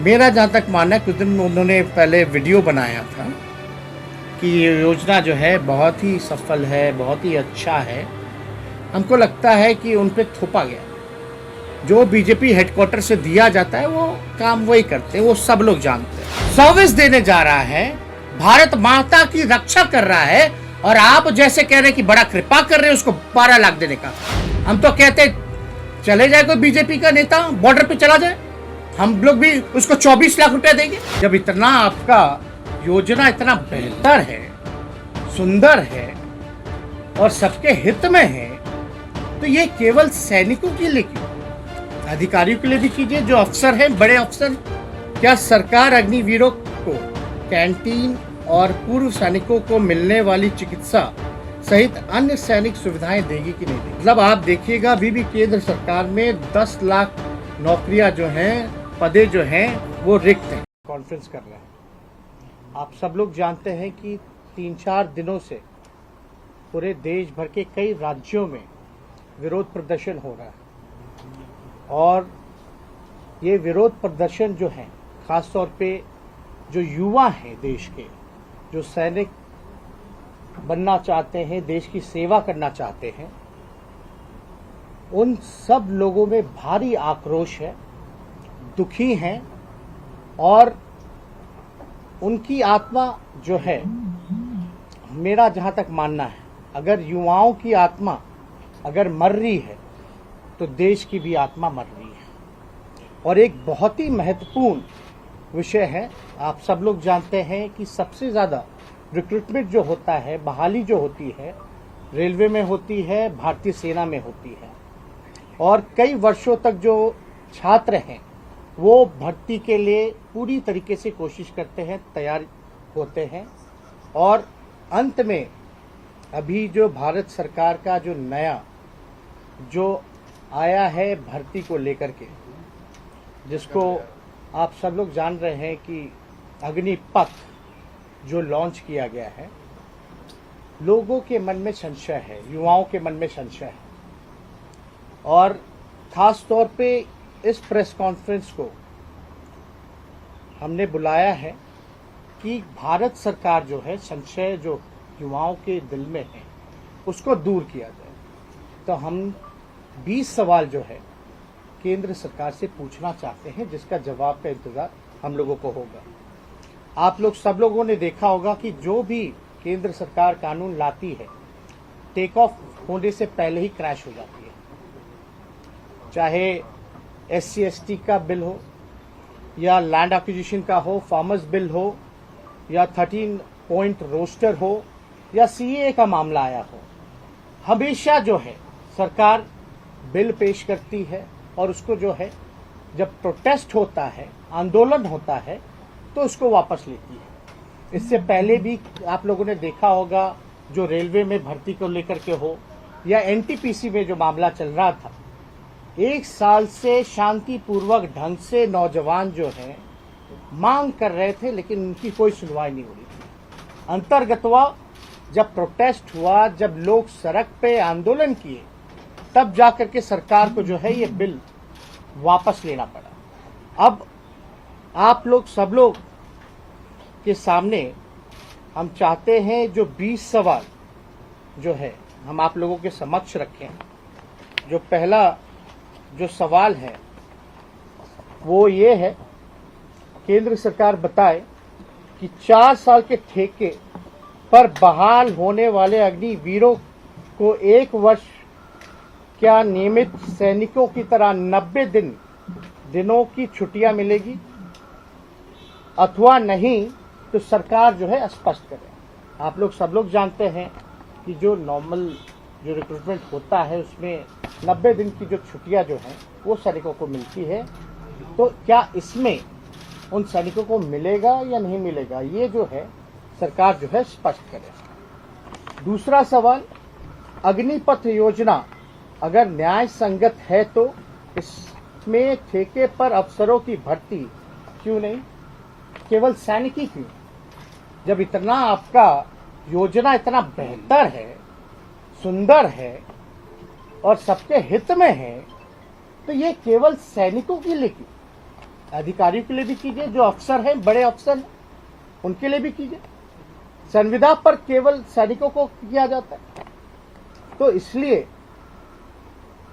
मेरा जहाँ तक मानना है, कुछ दिन उन्होंने पहले वीडियो बनाया था कि ये योजना जो है बहुत ही सफल है, बहुत ही अच्छा है। हमको लगता है कि उन पे थोपा गया। जो बीजेपी हेडक्वार्टर से दिया जाता है वो काम वही करते हैं, वो सब लोग जानते हैं। सर्विस देने जा रहा है, भारत माता की रक्षा कर रहा है, और आप जैसे कह रहे हैं कि बड़ा कृपा कर रहे हैं उसको 12 लाख देने का। हम तो कहते चले जाए कोई बीजेपी का नेता बॉर्डर पे चला जाए, हम लोग भी उसको 24 लाख रुपया देंगे। जब इतना आपका योजना इतना बेहतर है, सुंदर है और सबके हित में है, तो ये केवल सैनिकों के लिए क्यों, अधिकारियों के लिए भी कीजिए, जो अफसर हैं, बड़े अफसर। क्या सरकार अग्निवीरों को कैंटीन और पूर्व सैनिकों को मिलने वाली चिकित्सा सहित अन्य सैनिक सुविधाएं देगी कि नहीं देगी? मतलब आप देखिएगा, अभी भी केंद्र सरकार में 10 लाख नौकरियां जो हैं, पदे जो हैं, वो रिक्त हैं। कॉन्फ्रेंस कर रहे हैं। आप सब लोग जानते हैं कि 3-4 दिनों से पूरे देश भर के कई राज्यों में विरोध प्रदर्शन हो रहा है, और ये विरोध प्रदर्शन जो है, खास तौर पे जो युवा हैं देश के, जो सैनिक बनना चाहते हैं, देश की सेवा करना चाहते हैं, उन सब लोगों में भारी आक्रोश है, दुखी हैं, और उनकी आत्मा जो है, मेरा जहाँ तक मानना है, अगर युवाओं की आत्मा अगर मर रही है तो देश की भी आत्मा मर रही है। और एक बहुत ही महत्वपूर्ण विषय है, आप सब लोग जानते हैं कि सबसे ज़्यादा रिक्रूटमेंट जो होता है, बहाली जो होती है, रेलवे में होती है, भारतीय सेना में होती है, और कई वर्षों तक जो छात्र हैं वो भर्ती के लिए पूरी तरीके से कोशिश करते हैं, तैयार होते हैं, और अंत में अभी जो भारत सरकार का जो नया जो आया है भर्ती को लेकर के, जिसको आप सब लोग जान रहे हैं कि अग्निपथ जो लॉन्च किया गया है, लोगों के मन में संशय है, युवाओं के मन में संशय है। और खास तौर पे इस प्रेस कॉन्फ्रेंस को हमने बुलाया है कि भारत सरकार जो है, संशय जो युवाओं के दिल में है उसको दूर किया जाए। तो हम 20 सवाल जो है केंद्र सरकार से पूछना चाहते हैं, जिसका जवाब का इंतजार हम लोगों को होगा। आप लोग सब लोगों ने देखा होगा कि जो भी केंद्र सरकार कानून लाती है, टेक ऑफ होने से पहले ही क्रैश हो जाती है। चाहे SC/ST का बिल हो, या लैंड एक्विजिशन का हो, फार्मर्स बिल हो, या 13 पॉइंट रोस्टर हो, या CAA का मामला आया हो, हमेशा जो है सरकार बिल पेश करती है, और उसको जो है जब प्रोटेस्ट होता है, आंदोलन होता है, तो उसको वापस लेती है। इससे पहले भी आप लोगों ने देखा होगा, जो रेलवे में भर्ती को लेकर के हो, या NTPC में जो मामला चल रहा था, 1 साल से शांतिपूर्वक ढंग से नौजवान जो हैं मांग कर रहे थे, लेकिन उनकी कोई सुनवाई नहीं हो रही थी। अंतर्गतवा जब प्रोटेस्ट हुआ, जब लोग सड़क पे आंदोलन किए, तब जाकर के सरकार को जो है ये बिल वापस लेना पड़ा। अब आप लोग सब लोग के सामने हम चाहते हैं जो 20 सवाल जो है हम आप लोगों के समक्ष रखें। जो पहला जो सवाल है वो ये है, केंद्र सरकार बताए कि 4 साल के ठेके पर बहाल होने वाले अग्निवीरों को 1 वर्ष क्या नियमित सैनिकों की तरह 90 दिनों की छुट्टियां मिलेगी, अथवा नहीं तो सरकार जो है स्पष्ट करे। आप लोग सब लोग जानते हैं कि जो नॉर्मल जो रिक्रूटमेंट होता है उसमें 90 दिन की जो छुट्टियां जो हैं वो सैनिकों को मिलती है, तो क्या इसमें उन सैनिकों को मिलेगा या नहीं मिलेगा, ये जो है सरकार जो है स्पष्ट करे। दूसरा सवाल, अग्निपथ योजना अगर न्याय संगत है तो इसमें ठेके पर अफसरों की भर्ती क्यों नहीं, केवल सैनिक ही क्यों? जब इतना आपका योजना इतना बेहतर है, सुंदर है और सबके हित में है, तो ये केवल सैनिकों के लिए क्यों? अधिकारियों के लिए भी कीजिए, जो अफसर हैं, बड़े अफसर हैं, उनके लिए भी कीजिए। संविदा पर केवल सैनिकों को किया जाता है। तो इसलिए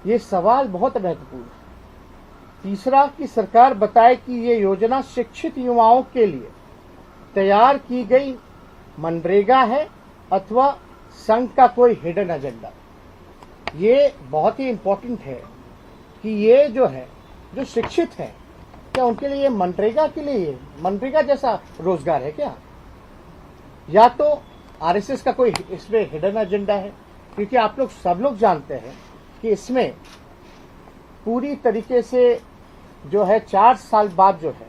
ये सवाल बहुत महत्वपूर्ण है। तीसरा, कि सरकार बताए कि ये योजना शिक्षित युवाओं के लिए तैयार की गई मनरेगा है अथवा संघ का कोई हिडन एजेंडा। ये बहुत ही इंपॉर्टेंट है कि ये जो है, जो शिक्षित है, क्या उनके लिए मनरेगा के लिए मनरेगा जैसा रोजगार है क्या, या तो आरएसएस का कोई इसमें हिडन एजेंडा है? क्योंकि आप लोग सब लोग जानते हैं कि इसमें पूरी तरीके से जो है 4 साल बाद जो है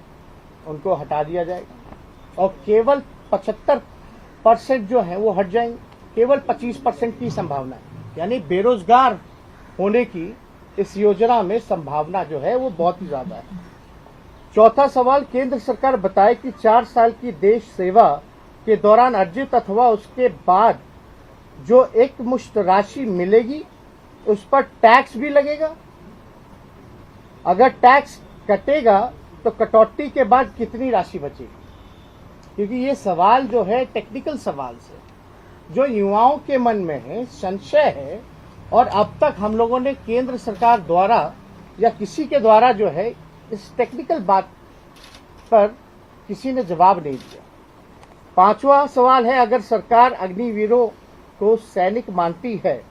उनको हटा दिया जाएगा और केवल 75% जो है वो हट जाएंगे। केवल 25% की संभावना है, यानी बेरोजगार होने की इस योजना में संभावना जो है वो बहुत ही ज्यादा है। चौथा सवाल, केंद्र सरकार बताए कि 4 साल की देश सेवा के दौरान अर्जित अथवा उसके बाद जो एक मुश्त राशि मिलेगी उस पर टैक्स भी लगेगा। अगर टैक्स कटेगा तो कटौती के बाद कितनी राशि बचेगी? क्योंकि ये सवाल जो है टेक्निकल सवाल से जो युवाओं के मन में है, संशय है, और अब तक हम लोगों ने केंद्र सरकार द्वारा या किसी के द्वारा जो है इस टेक्निकल बात पर किसी ने जवाब नहीं दिया। पांचवा सवाल है, अगर सरकार अग्निवीरों को सैनिक मानती है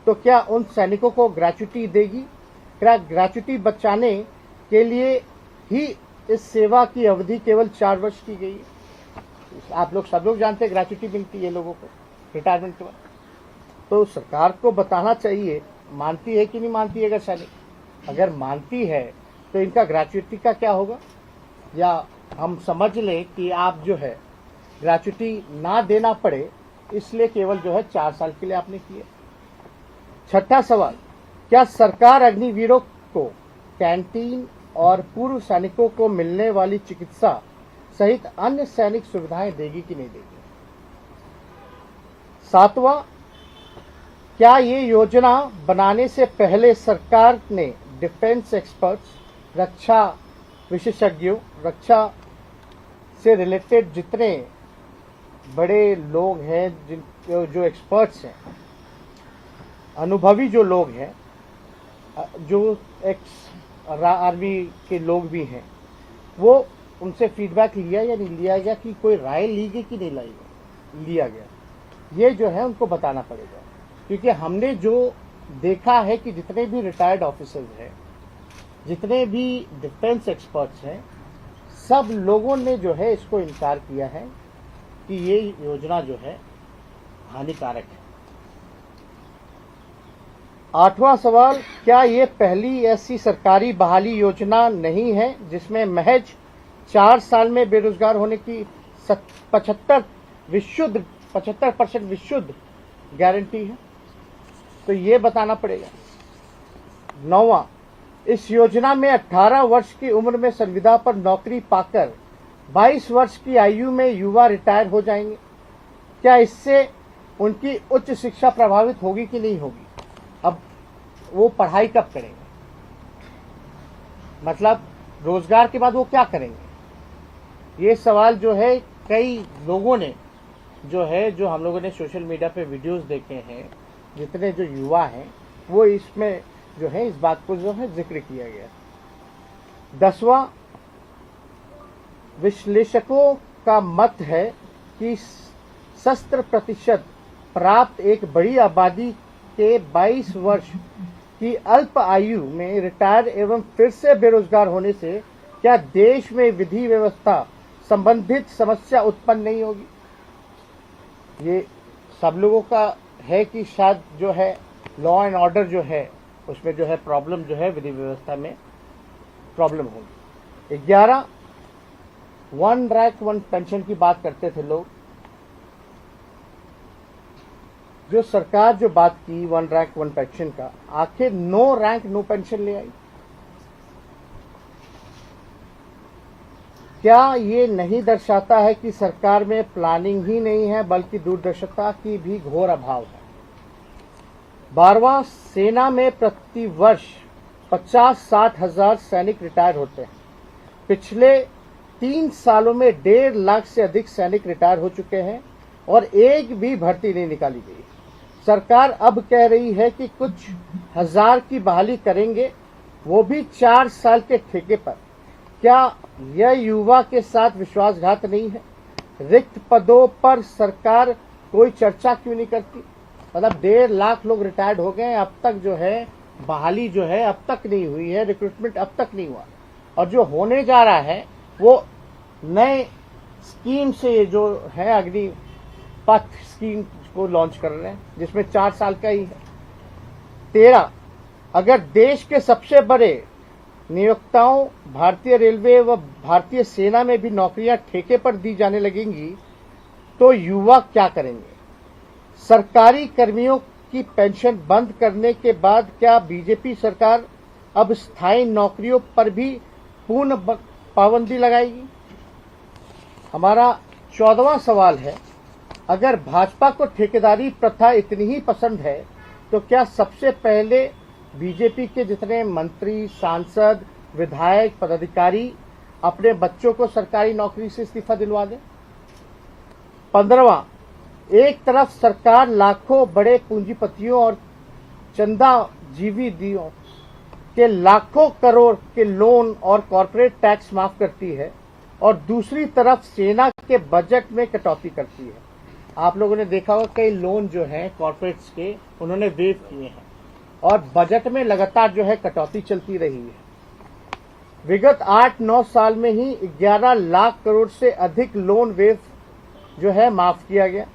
तो क्या उन सैनिकों को ग्रेच्युटी देगी? क्या ग्रेच्युटी बचाने के लिए ही इस सेवा की अवधि केवल 4 वर्ष की गई है? आप लोग सब लोग जानते हैं ग्रेच्युटी मिलती है लोगों को रिटायरमेंट के बाद। तो सरकार को बताना चाहिए मानती है कि नहीं मानती है। अगर सैनिक अगर मानती है तो इनका ग्रेच्युटी का क्या होगा? या हम समझ लें कि आप जो है ग्रेच्युटी ना देना पड़े इसलिए केवल जो है 4 साल के लिए आपने किया। छठा सवाल, क्या सरकार अग्निवीरों को कैंटीन और पूर्व सैनिकों को मिलने वाली चिकित्सा सहित अन्य सैनिक सुविधाएं देगी कि नहीं देगी? सातवां, क्या ये योजना बनाने से पहले सरकार ने डिफेंस एक्सपर्ट्स, रक्षा विशेषज्ञों, रक्षा से रिलेटेड जितने बड़े लोग हैं, जो एक्सपर्ट्स हैं, अनुभवी जो लोग हैं, जो एक्स आर्मी के लोग भी हैं, वो उनसे फीडबैक लिया या नहीं लिया गया, कि कोई राय ली गई कि नहीं लिया गया? ये जो है उनको बताना पड़ेगा। क्योंकि हमने जो देखा है कि जितने भी रिटायर्ड ऑफिसर्स हैं, जितने भी डिफेंस एक्सपर्ट्स हैं, सब लोगों ने जो है इसको इनकार किया है कि ये योजना जो है हानिकारक है। आठवां सवाल, क्या ये पहली ऐसी सरकारी बहाली योजना नहीं है जिसमें महज 4 साल में बेरोजगार होने की 75% विशुद्ध गारंटी है? तो ये बताना पड़ेगा। 9वां, इस योजना में 18 वर्ष की उम्र में संविदा पर नौकरी पाकर 22 वर्ष की आयु में युवा रिटायर हो जाएंगे। क्या इससे उनकी उच्च शिक्षा प्रभावित होगी कि नहीं होगी? अब वो पढ़ाई कब करेंगे? मतलब रोजगार के बाद वो क्या करेंगे? ये सवाल जो है कई लोगों ने जो हम लोगों ने सोशल मीडिया पे वीडियोस देखे हैं, जितने जो युवा हैं, वो इसमें जो है इस बात को जो है जिक्र किया गया। 10वां, विश्लेषकों का मत है कि शस्त्र प्रतिशत प्राप्त एक बड़ी आबादी के 22 वर्ष की अल्प आयु में रिटायर एवं फिर से बेरोजगार होने से क्या देश में विधि व्यवस्था संबंधित समस्या उत्पन्न नहीं होगी? ये सब लोगों का है कि शायद जो है लॉ एंड ऑर्डर जो है उसमें जो है प्रॉब्लम जो है विधि व्यवस्था में प्रॉब्लम होगी। 11, 1 रैंक 1 पेंशन की बात करते थे लोग। जो सरकार जो बात की 1 रैंक 1 पेंशन का, आखिर 9 रैंक नो पेंशन ले आई। क्या ये नहीं दर्शाता है कि सरकार में प्लानिंग ही नहीं है बल्कि दूरदर्शिता की भी घोर अभाव है? 12वां, सेना में प्रति वर्ष 50-60 हजार सैनिक रिटायर होते हैं। पिछले 3 सालों में 1.5 लाख से अधिक सैनिक रिटायर हो चुके हैं और एक भी भर्ती नहीं निकाली गई। सरकार अब कह रही है कि कुछ हजार की बहाली करेंगे, वो भी 4 साल के ठेके पर। क्या यह युवा के साथ विश्वासघात नहीं है? रिक्त पदों पर सरकार कोई चर्चा क्यों नहीं करती? मतलब 1.5 लाख लोग रिटायर्ड हो गए, अब तक जो है बहाली जो है अब तक नहीं हुई है, रिक्रूटमेंट अब तक नहीं हुआ, और जो होने जा रहा है वो नए स्कीम से जो है अग्निपथ स्कीम को लॉन्च कर रहे हैं, जिसमें 4 साल का ही है। 13, अगर देश के सबसे बड़े नियोक्ताओं भारतीय रेलवे व भारतीय सेना में भी नौकरियां ठेके पर दी जाने लगेंगी तो युवा क्या करेंगे? सरकारी कर्मियों की पेंशन बंद करने के बाद क्या बीजेपी सरकार अब स्थायी नौकरियों पर भी पूर्ण पाबंदी लगाएगी? हमारा 14वां सवाल है, अगर भाजपा को ठेकेदारी प्रथा इतनी ही पसंद है तो क्या सबसे पहले बीजेपी के जितने मंत्री, सांसद, विधायक, पदाधिकारी अपने बच्चों को सरकारी नौकरी से इस्तीफा दिलवा दें? 15वां, एक तरफ सरकार लाखों बड़े पूंजीपतियों और चंदाजीवियों के लाखों करोड़ के लोन और कॉर्पोरेट टैक्स माफ करती है और दूसरी तरफ सेना के बजट में कटौती करती है। आप लोगों ने देखा होगा कई लोन जो हैं कॉर्पोरेट्स के उन्होंने वेव किए हैं और बजट में लगातार जो है कटौती चलती रही है। विगत 8-9 साल में ही 11 लाख करोड़ से अधिक लोन वेव जो है माफ किया गया।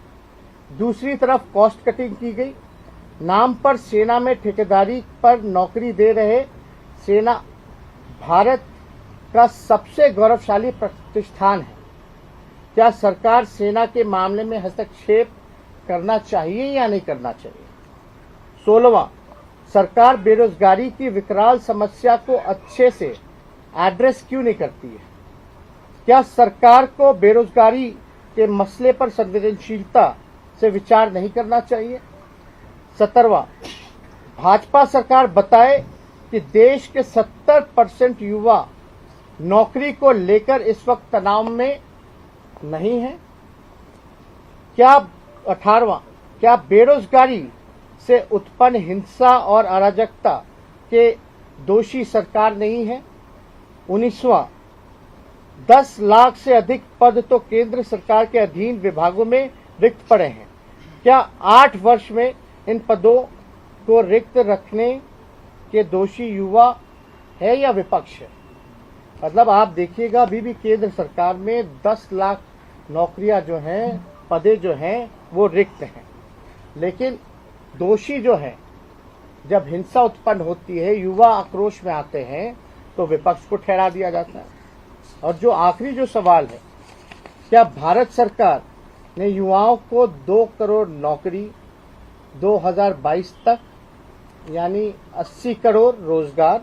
दूसरी तरफ कॉस्ट कटिंग की गई। नाम पर सेना में ठेकेदारी पर नौकरी दे रहे सेना भारत का सबसे गौरवशाली प्रतिष्ठान है। क्या सरकार सेना के मामले में हस्तक्षेप करना चाहिए या नहीं करना चाहिए? 16वां, सरकार बेरोजगारी की विकराल समस्या को अच्छे से एड्रेस क्यों नहीं करती है? क्या सरकार को बेरोजगारी के मसले पर संवेदनशीलता से विचार नहीं करना चाहिए? 17वां, भाजपा सरकार बताए कि देश के 70% युवा नौकरी को लेकर इस वक्त तनाव में नहीं है। क्या 18वां, क्या बेरोजगारी से उत्पन्न हिंसा और अराजकता के दोषी सरकार नहीं है? 19वां, 10 लाख से अधिक पद तो केंद्र सरकार के अधीन विभागों में रिक्त पड़े हैं। क्या 8 वर्ष में इन पदों को रिक्त रखने के दोषी युवा है या विपक्ष है? मतलब आप देखिएगा अभी भी केंद्र सरकार में 10 लाख नौकरियां जो हैं, पदे जो हैं वो रिक्त हैं, लेकिन दोषी जो है जब हिंसा उत्पन्न होती है, युवा आक्रोश में आते हैं तो विपक्ष को ठहरा दिया जाता है। और जो आखिरी जो सवाल है, क्या भारत सरकार ने युवाओं को 2 करोड़ नौकरी 2022 तक यानी 80 करोड़ रोजगार,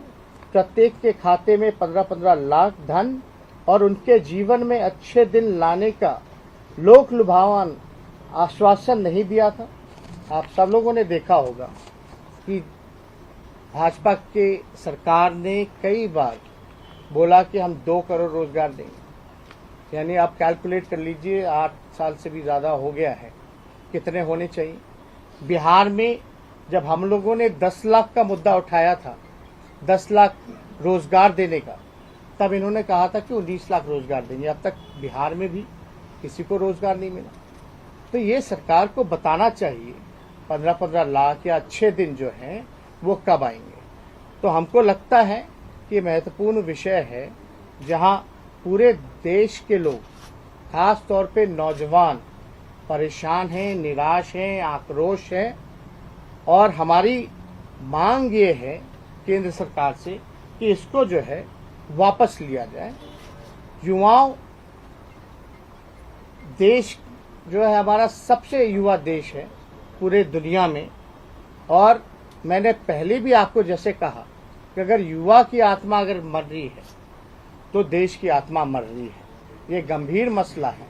प्रत्येक के खाते में 15-15 लाख धन और उनके जीवन में अच्छे दिन लाने का लोक लुभावन आश्वासन नहीं दिया था? आप सब लोगों ने देखा होगा कि भाजपा के सरकार ने कई बार बोला कि हम 2 करोड़ रोजगार देंगे, यानी आप कैलकुलेट कर लीजिए 8 साल से भी ज़्यादा हो गया है, कितने होने चाहिए। बिहार में जब हम लोगों ने 10 लाख का मुद्दा उठाया था, 10 लाख रोजगार देने का, तब इन्होंने कहा था कि 19 लाख रोजगार देंगे। अब तक बिहार में भी किसी को रोजगार नहीं मिला। तो ये सरकार को बताना चाहिए 15-15 लाख या अच्छे दिन जो हैं वो कब आएंगे। तो हमको लगता है कि महत्वपूर्ण विषय है जहां पूरे देश के लोग, खास तौर पे नौजवान परेशान हैं, निराश हैं, आक्रोश हैं, और हमारी मांग ये है केंद्र सरकार से कि इसको जो है वापस लिया जाए। युवाओं, देश जो है हमारा सबसे युवा देश है पूरे दुनिया में, और मैंने पहले भी आपको जैसे कहा कि अगर युवा की आत्मा अगर मर रही है तो देश की आत्मा मर रही है। ये गंभीर मसला है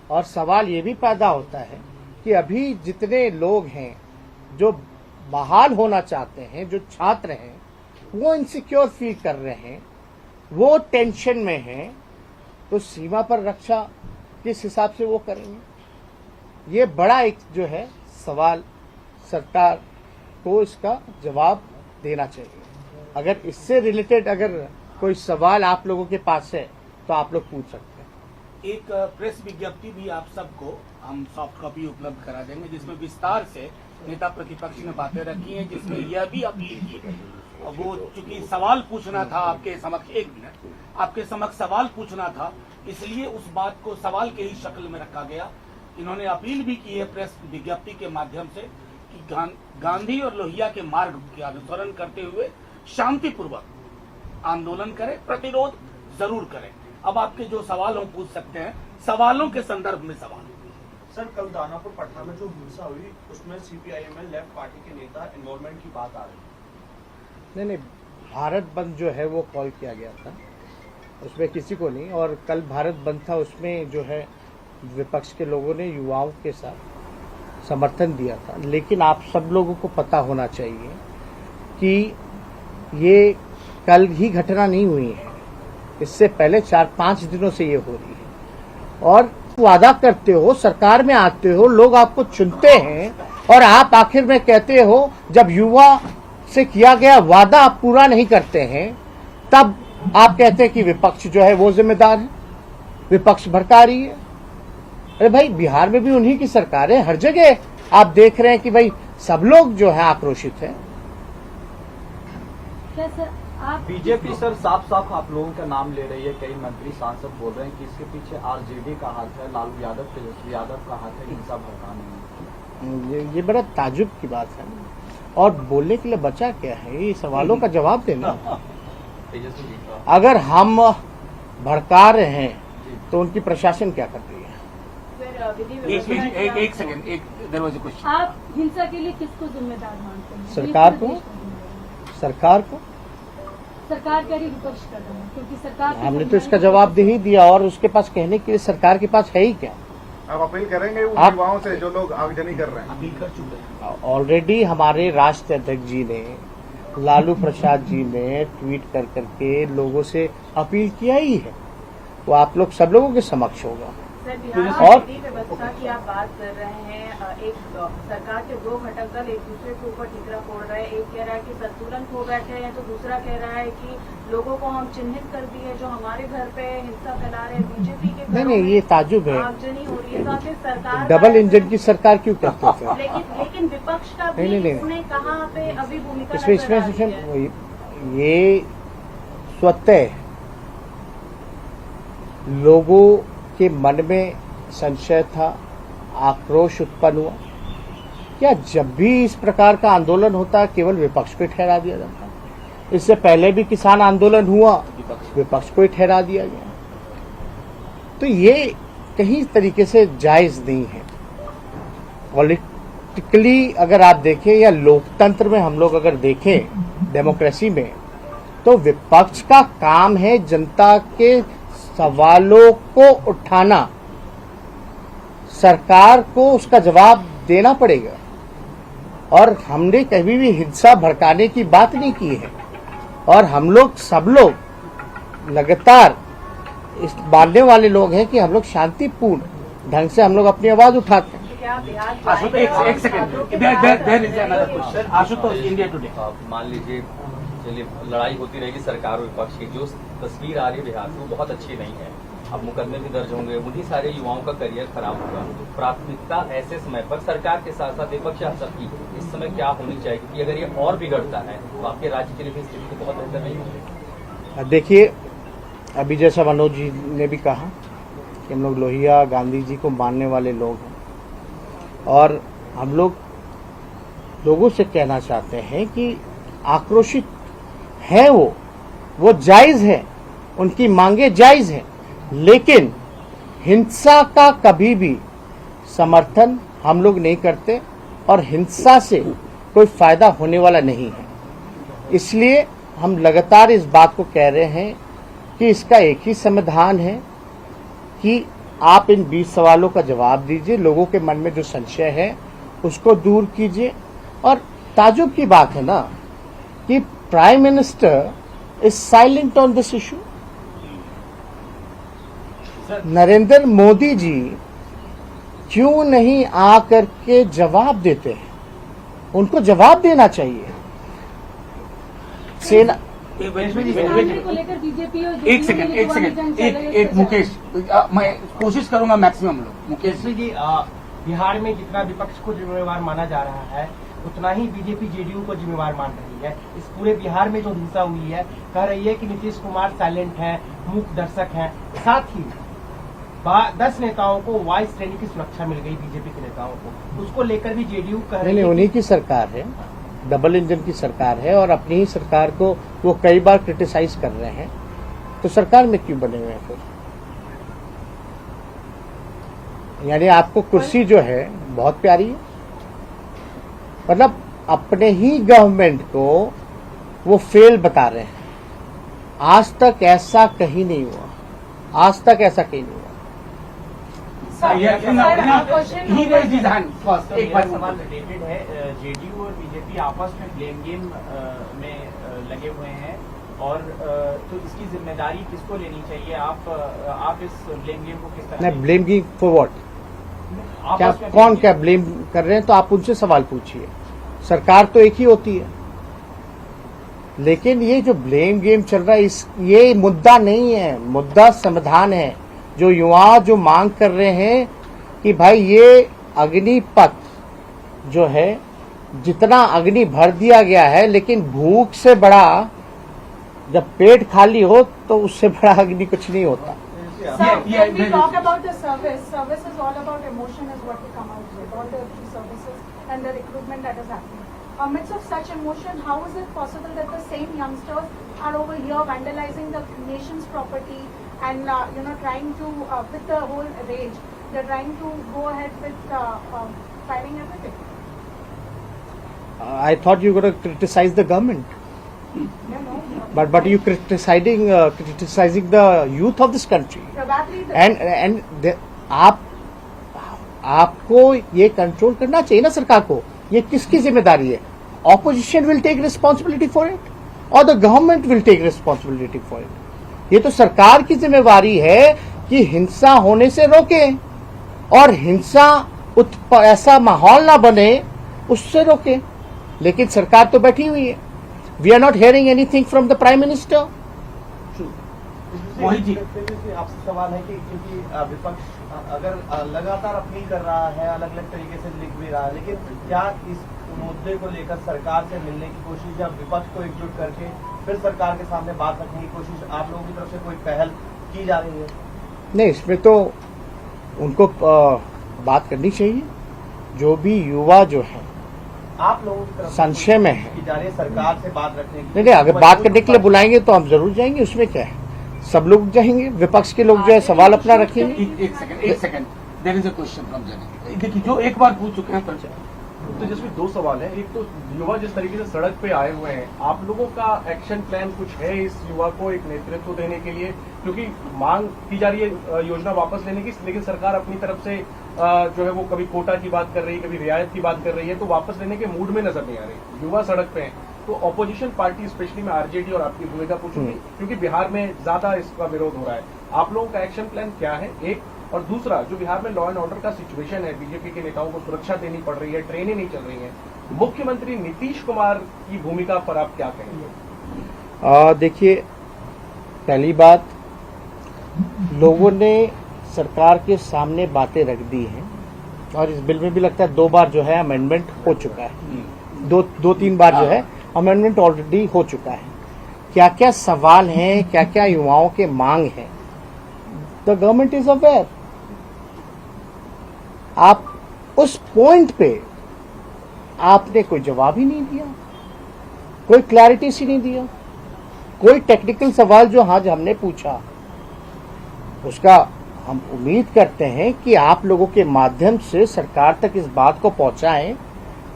और सवाल ये भी पैदा होता है कि अभी जितने लोग हैं जो बहाल होना चाहते हैं, जो छात्र हैं, वो इनसिक्योर फील कर रहे हैं वो टेंशन में है तो सीमा पर रक्षा किस हिसाब से वो करेंगे? ये बड़ा एक जो है सवाल सरकार को इसका जवाब देना चाहिए। अगर इससे रिलेटेड अगर कोई सवाल आप लोगों के पास है तो आप लोग पूछ सकते हैं। एक प्रेस विज्ञप्ति भी आप सबको हम सॉफ्ट कॉपी उपलब्ध करा देंगे, जिसमें विस्तार से नेता प्रतिपक्ष ने बातें रखी हैं, जिसमें यह भी अपील की है। और वो चूंकि सवाल पूछना था आपके समक्ष, एक मिनट आपके समक्ष सवाल पूछना था, इसलिए उस बात को सवाल के ही शक्ल में रखा गया। इन्होंने अपील भी की है प्रेस विज्ञप्ति के माध्यम से कि गांधी और लोहिया के मार्ग के अनुसरण करते हुए शांतिपूर्वक आंदोलन करें, प्रतिरोध जरूर करें। अब आपके जो सवाल हम पूछ सकते हैं, सवालों के संदर्भ में सवाल। सर, कल दानापुर पटना में जो हिंसा हुई उसमें सीपीआईएम लेफ्ट पार्टी के नेता इन्वॉल्वमेंट की बात आ रही है। नहीं, भारत बंद जो है वो कॉल किया गया था, उसमें किसी को नहीं। और कल भारत बंद था, उसमें जो है विपक्ष के लोगों ने युवाओं के साथ समर्थन दिया था। लेकिन आप सब लोगों को पता होना चाहिए कि ये कल ही घटना नहीं हुई है, इससे पहले 4-5 दिनों से ये हो रही है। और वादा करते हो, सरकार में आते हो, लोग आपको चुनते हैं और आप आखिर में कहते हो जब युवा से किया गया वादा आप पूरा नहीं करते हैं, तब आप कहते हैं कि विपक्ष जो है वो जिम्मेदार है, विपक्ष भड़का रही है। अरे भाई, बिहार में भी उन्हीं की सरकार है, हर जगह आप देख रहे हैं कि भाई सब लोग जो है आक्रोशित है। क्या सर आप बीजेपी सर साफ साफ आप लोगों का नाम ले रही है, कई मंत्री सांसद बोल रहे हैं कि इसके पीछे आरजेडी का हाथ है, लालू यादव, तेजस्वी यादव का हाथ है हिंसा भड़काने में। ये बड़ा ताजुब की बात है और बोलने के लिए बचा क्या है, ये सवालों का जवाब देना। अगर हम भड़का रहे हैं तो उनकी प्रशासन क्या कर रही है? एक second, there was a question. आप हिंसा के लिए किसको जिम्मेदार मानते हैं? सरकार को। सरकार को सरकार कह रही विपक्ष कर रहा है, क्योंकि सरकार हमने तो इसका जवाब दे ही दिया। और उसके पास कहने के लिए सरकार के पास है ही क्या? आप अपील करेंगे उन आप युवाओं से जो लोग आगजनी कर रहे हैं? अपील कर चुके हैं ऑलरेडी। हमारे राष्ट्रीय अध्यक्ष जी ने, लालू प्रसाद जी ने ट्वीट कर करके लोगों से अपील किया ही है, वो आप लोग सब लोगों के समक्ष होगा। सर, बिहार और में व्यवस्था की आप बात कर रहे हैं, एक सरकार के दो घटक दल एक दूसरे के ऊपर ठीकरा फोड़ रहे हैं। एक कह रहा है कि संतुलन खो बैठे हैं, तो दूसरा कह रहा है कि लोगों को हम चिन्हित कर दिए जो हमारे घर पे हिंसा फैला रहे हैं। बीजेपी के नहीं, ये ताजुब है। आगजनी हो रही है, तो आखिर सरकार डबल इंजन की सरकार क्यों कहते हैं? लेकिन विपक्ष का भी नहीं। इसमें कहाँ पे अभी भूमिका इसमें नजर आ रही है? ये स्वतः लोगों के मन में संशय था, आक्रोश उत्पन्न हुआ। क्या जब भी इस प्रकार का आंदोलन होता केवल विपक्ष को ठहरा दिया जाता? इससे पहले भी किसान आंदोलन हुआ, विपक्ष को ही ठहरा दिया गया। तो ये कहीं तरीके से जायज नहीं है। पॉलिटिकली अगर आप देखें या लोकतंत्र में हम लोग अगर देखें, डेमोक्रेसी में, तो विपक्ष का काम है जनता के सवालों को उठाना, सरकार को उसका जवाब देना पड़ेगा। और हमने कभी भी हिंसा भड़काने की बात नहीं की है। और हम लोग सब लोग लगातार इस मानने वाले लोग हैं कि हम लोग शांतिपूर्ण ढंग से हम लोग अपनी आवाज उठाते हैं। क्या बिहार आशुतोष, एक second, there is another question. Ashutosh, India today. मान लीजिए चलिए लड़ाई होती रहेगी सरकार और विपक्ष की, जो तस्वीर आ रही है बिहार में वो बहुत अच्छी नहीं है। अब मुकदमे भी दर्ज होंगे, उन्हीं सारे युवाओं का करियर खराब होगा। प्राथमिकता ऐसे समय पर सरकार के साथ साथ विपक्ष सबकी इस समय क्या होनी चाहिए? क्योंकि अगर ये और बिगड़ता है तो आपके राज्य के लिए भी स्थिति बहुत बेहतर नहीं होगी। देखिए, अभी जैसा मनोज जी ने भी कहा कि हम लोग लोहिया गांधी जी को मानने वाले लोग हैं और हम लोग लोगों से कहना चाहते हैं कि आक्रोशित है वो जायज है, उनकी मांगे जायज है, लेकिन हिंसा का कभी भी समर्थन हम लोग नहीं करते और हिंसा से कोई फायदा होने वाला नहीं है। इसलिए हम लगातार इस बात को कह रहे हैं कि इसका एक ही समाधान है कि आप इन 20 सवालों का जवाब दीजिए, लोगों के मन में जो संशय है उसको दूर कीजिए। और ताजुब की बात है ना कि prime minister is silent on this issue. Narendra Modi ji क्यों नहीं आकर के जवाब देते हैं? उनको जवाब देना चाहिए। सेना मामले को लेकर बीजेपी और एक सेकंड एक मुकेश, मैं कोशिश करूंगा मैक्सिमम लोग। मुकेश केसरी जी, बिहार में जितना विपक्ष को जिम्मेवार माना जा रहा है उतना ही बीजेपी जेडीयू को जिम्मेवार मान रही है। इस पूरे बिहार में जो हिंसा हुई है, कह रही है कि नीतीश कुमार साइलेंट है, मूक दर्शक हैं। साथ ही 10 नेताओं को वाइस श्रेणी की सुरक्षा मिल गई बीजेपी के नेताओं को, उसको लेकर भी जेडीयू कह रही नहीं, है उन्हीं की सरकार है, डबल इंजन की सरकार है और अपनी ही सरकार को वो कई बार क्रिटिसाइज कर रहे हैं, तो सरकार में क्यों बने हुए हैं फिर? यानी आपको कुर्सी जो है बहुत प्यारी है, मतलब अपने ही गवर्नमेंट को वो फेल बता रहे हैं। आज तक ऐसा कहीं नहीं हुआ, आज तक ऐसा कहीं नहीं हुआ। एक बार सवाल रिलेटेड है। जेडीयू और बीजेपी आपस में ब्लेम गेम में लगे हुए हैं और तो इसकी जिम्मेदारी किसको लेनी चाहिए? आप इस ब्लेम गेम को किस तरह? नहीं, ब्लेम गेम फॉर व्हाट? क्या आपस में कौन क्या ब्लेम कर रहे हैं? तो आप उनसे सवाल पूछिए। सरकार तो एक ही होती है, लेकिन ये जो ब्लेम गेम चल रहा है ये मुद्दा नहीं है, मुद्दा समाधान है। जो युवा जो मांग कर रहे हैं कि भाई ये अग्निपथ जो है, जितना अग्नि भर दिया गया है, लेकिन भूख से बड़ा, जब पेट खाली हो तो उससे बड़ा अग्नि कुछ नहीं होता। Sir, when we talk about the service is all about emotion is what we come out with, all the services and the recruitment that is happening. Amidst of such emotion, how is it possible that the same youngsters are over here vandalizing the nation's property and trying to, with the whole rage, they're trying to go ahead with filing everything? I thought you were going to criticize the government. No. But you criticizing the youth of this country. Probably the आपको ये control करना चाहिए ना सरकार को। ये किसकी जिम्मेदारी है? Opposition will take responsibility for it और the government will take responsibility for it. ये तो सरकार की जिम्मेवारी है कि हिंसा होने से रोके और हिंसा ऐसा माहौल ना बने उससे रोके, लेकिन सरकार तो बैठी हुई है। We are not hearing anything from the Prime Minister. Mohit ji, आपसे सवाल है कि क्योंकि विपक्ष अगर लगातार अपील कर रहा है, अलग अलग तरीके से लिख भी रहा है, लेकिन क्या इस मुद्दे को लेकर सरकार से मिलने की कोशिश या विपक्ष को एकजुट करके फिर सरकार के सामने बात रखने की कोशिश आप लोगों की तरफ से कोई पहल की जा रही है? नहीं, इसमें तो उनको बात करनी चाहिए। जो भी युवा जो है आप लोगों की तरफ संशय में है की जा रही है सरकार से बात रखने की? नहीं, अगर बात करने के लिए बुलाएंगे तो हम जरूर जाएंगे, उसमें क्या है। सब लोग जाएंगे, विपक्ष के लोग जो है सवाल अपना रखेंगे। एक second there is a question from जन। देखिए, जो एक बार पूछ चुके हैं पर तो जिसमें दो सवाल है। एक तो युवा जिस तरीके से सड़क पे आए हुए हैं, आप लोगों का एक्शन प्लान कुछ है इस युवा को एक नेतृत्व देने के लिए? क्योंकि मांग की जा रही है योजना वापस लेने की, लेकिन सरकार अपनी तरफ से जो है वो कभी कोटा की बात कर रही है, कभी रियायत की बात कर रही है, तो वापस लेने के मूड में नजर नहीं आ रही। युवा सड़क पे हैं, तो ऑपोजिशन पार्टी स्पेशली में आरजेडी और आपकी भूमिका पूछूंगी, क्योंकि बिहार में ज्यादा इसका विरोध हो रहा है। आप लोगों का एक्शन प्लान क्या है? एक, और दूसरा, जो बिहार में लॉ एंड ऑर्डर का सिचुएशन है, बीजेपी के नेताओं को सुरक्षा देनी पड़ रही है, ट्रेनें नहीं चल रही हैं, मुख्यमंत्री नीतीश कुमार की भूमिका पर आप क्या कहेंगे? देखिए, पहली बात, लोगों ने सरकार के सामने बातें रख दी हैं और इस बिल में भी लगता है 2 बार जो है अमेंडमेंट हो चुका है। दो तीन बार जो है अमेंडमेंट ऑलरेडी हो चुका है। क्या क्या सवाल हैं, क्या क्या युवाओं के मांग हैं, द गवर्नमेंट इज अवेयर। आप उस पॉइंट पे आपने कोई जवाब ही नहीं दिया, कोई क्लैरिटी सी नहीं दिया। कोई टेक्निकल सवाल जो आज हमने पूछा उसका हम उम्मीद करते हैं कि आप लोगों के माध्यम से सरकार तक इस बात को पहुंचाएं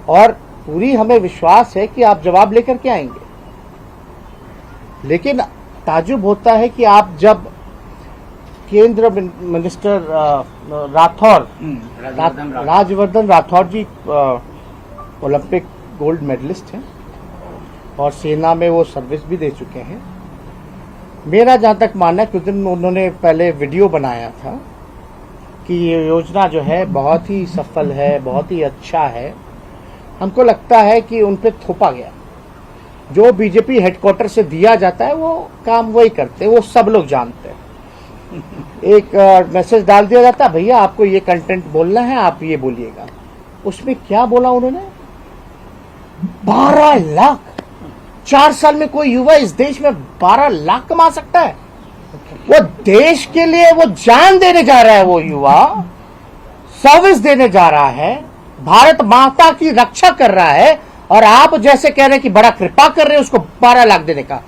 और पूरी हमें विश्वास है कि आप जवाब लेकर के आएंगे। लेकिन ताजुब होता है कि आप जब केंद्र मिनिस्टर राजवर्धन राठौर जी ओलंपिक गोल्ड मेडलिस्ट हैं और सेना में वो सर्विस भी दे चुके हैं, मेरा जहाँ तक मानना है, कुछ दिन उन्होंने पहले वीडियो बनाया था कि ये योजना जो है बहुत ही सफल है, बहुत ही अच्छा है। हमको लगता है कि उन पे थोपा गया। जो बीजेपी हेडक्वार्टर से दिया जाता है वो काम वही करते हैं, वो सब लोग जानते हैं। एक मैसेज डाल दिया जाता है, भैया आपको ये कंटेंट बोलना है, आप ये बोलिएगा। उसमें क्या बोला उन्होंने? 12 लाख 4 साल में कोई युवा इस देश में 12 लाख कमा सकता है? वो देश के लिए वो जान देने जा रहा है, वो युवा सर्विस देने जा रहा है, भारत माता की रक्षा कर रहा है, और आप जैसे कह रहे हैं कि बड़ा कृपा कर रहे हैं उसको 12 लाख देने का।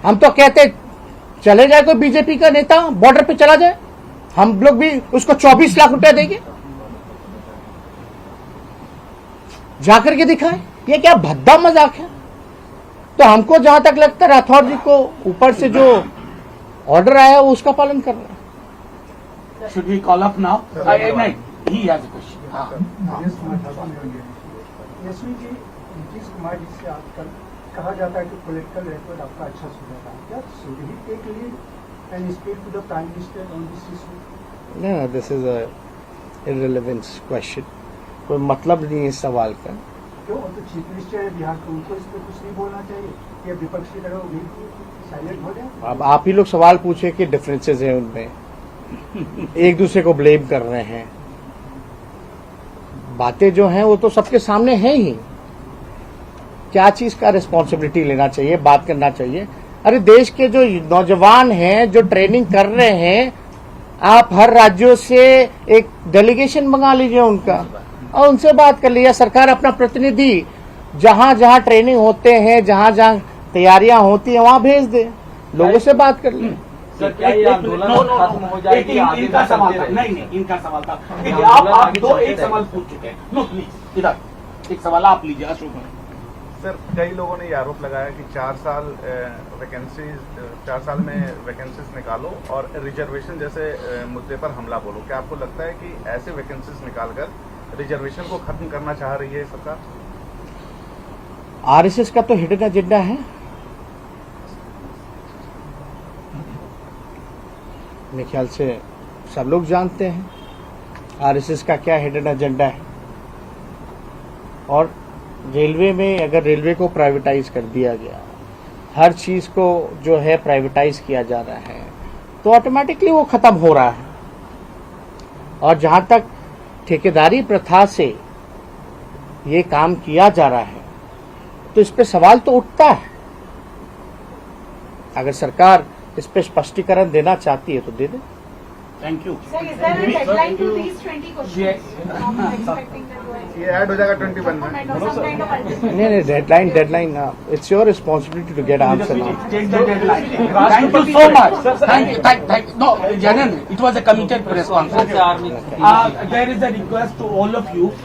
हम तो कहते चले जाए कोई बीजेपी का नेता बॉर्डर पे चला जाए, हम लोग भी उसको 24 लाख रुपया देंगे, जाकर के दिखाए। ये क्या भद्दा मजाक है? तो हमको जहां तक लगता है राठौर जी को ऊपर से जो ऑर्डर आया वो उसका पालन कर रहे हैं। Should we call up now? नहीं, he has a question. हाँ। यशवी जी, नीतीश कुमार जी से आजकल कहा जाता है कि पॉलिटिकल रिकॉर्ड आपका अच्छा सुधरा है। क्या should he take lead and speak to the prime minister on this issue? No, this is a irrelevant question. कोई मतलब नहीं है इस सवाल का। क्यों? तो चीफ मिनिस्टर है बिहार के, उनको इस पर कुछ नहीं बोलना चाहिए? या विपक्ष की तरह वो भी साइलेंट हो जाए? अब आप ही लोग सवाल पूछे कि डिफरेंसेस हैं उनमें, एक दूसरे को ब्लेम कर रहे हैं। बातें जो हैं वो तो सबके सामने हैं ही। क्या चीज का रिस्पॉन्सिबिलिटी लेना चाहिए, बात करना चाहिए? अरे देश के जो नौजवान हैं, जो ट्रेनिंग कर रहे हैं, आप हर राज्यों से एक डेलीगेशन मंगा लीजिए उनका और उनसे बात कर लीजिए। सरकार अपना प्रतिनिधि जहां जहां ट्रेनिंग होते हैं, जहां जहां तैयारियां होती हैं, वहां भेज दे, लोगों से बात कर ले। सर, क्या ये आंदोलन खत्म हो जाएगी? आगे इनका तक सवाल चलते था, रहेंगे? नहीं, इनका सवाल था। देखिए, आंदोलन आप आगे दो चलते एक सवाल रहेंगे। पूछ चुके हैं। नो प्लीज, इधर एक सवाल आप लीजिए। अशोक भाई। सर, कई लोगों ने ये आरोप लगाया कि 4 साल में वैकेंसीज निकालो और रिजर्वेशन जैसे मुद्दे पर हमला बोलो। क्या आपको लगता है कि ऐसे वैकेंसीज निकालकर रिजर्वेशन को खत्म करना चाह रही है सरकार? आरएसएस का तो हिडन एजेंडा है। मेरे ख्याल से सब लोग जानते हैं आरएसएस का क्या हिडन एजेंडा है। और रेलवे में अगर रेलवे को प्राइवेटाइज कर दिया गया, हर चीज को जो है प्राइवेटाइज किया जा रहा है, तो ऑटोमेटिकली वो खत्म हो रहा है। और जहां तक ठेकेदारी प्रथा से ये काम किया जा रहा है, तो इस पे सवाल तो उठता है। अगर सरकार इस पे स्पष्टीकरण देना चाहती है तो दे दे। Thank you. Sir, is there a deadline to these 20 questions? I'm expecting that ये ऐड हो जाएगा 20 बनना है। some kind of ultimatum. नहीं, deadline it's your responsibility to get answer now. Take the deadline. Thank you so much. Thank you. No, genuinely, it was a committed press conference. Sir, army There is a request to all of you.